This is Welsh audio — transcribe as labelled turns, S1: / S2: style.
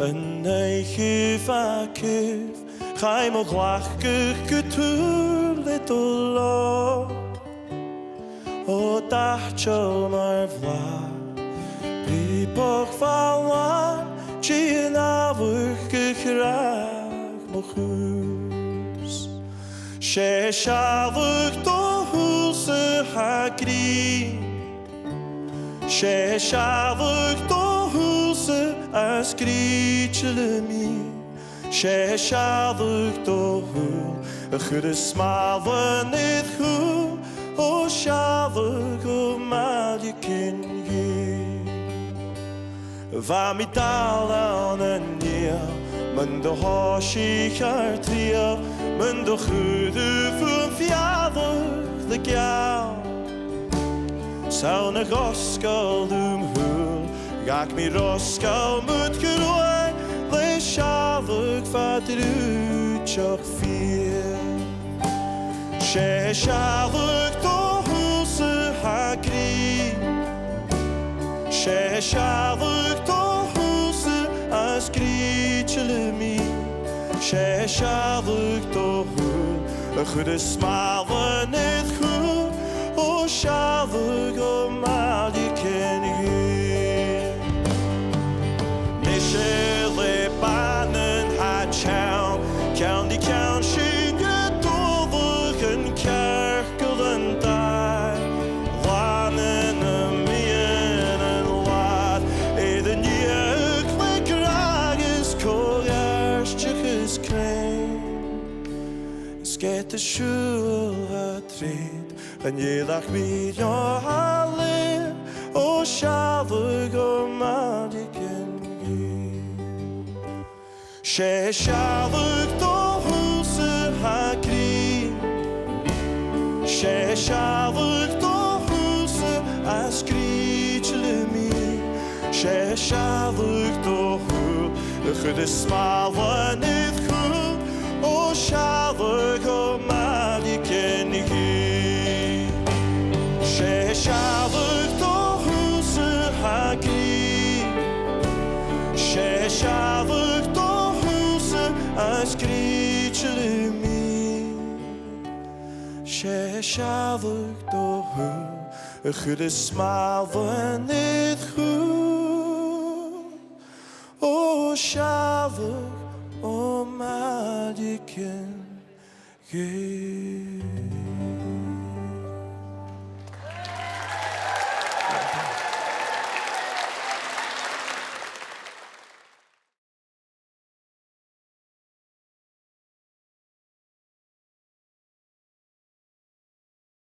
S1: Yn ei chyf a cyf Chai mo glach gych gytwylid o lo O dachio mar vla Biboch falwan Gian afwch gych rach mo chws She siafwch do hwls y hagri She siafwch do hwls y asgrichilmi She siafwch do hwyl Y chyd y smafynydd hwyl O siafwch o mali cyn hi Fa mi dal awn yn niel Mynd o hosich ar trial Mynd o chyd y ffwm fiafwch dy giaw Sawn y gosgol hwyl Gac mi rosgol mwyd gyrwai Le siafwch fa drwtioch ffyr She siafwch do hwls y hagri She siafwch do hwls y asgrichilmi She siafwch do hwyl Y chyd y smafynydd hwyl O siafwch o mali cyn hyn Nishe le ban yn hachawn Cawn di cawn sy'n gydofwch yn cercol yn dau Lan yn y mian yn lad Edd yn iach le gragus cog arstych ys crein Ysget y siwl a trid Yn ielach mi o halir O siafwch o malik yn gyr She siafwch do hwls y hagri She siafwch do hwls y asgrichilmi She siafwch do hwyl Y chyd y smafynydd hwyl O siafwch o malik yn gyr She siafwch do hwls y hagri She siafwch do hwls y asgrichilmi She siafwch do hwyl Y chyd y smafynydd hwyl O siafwch o malik yn gyr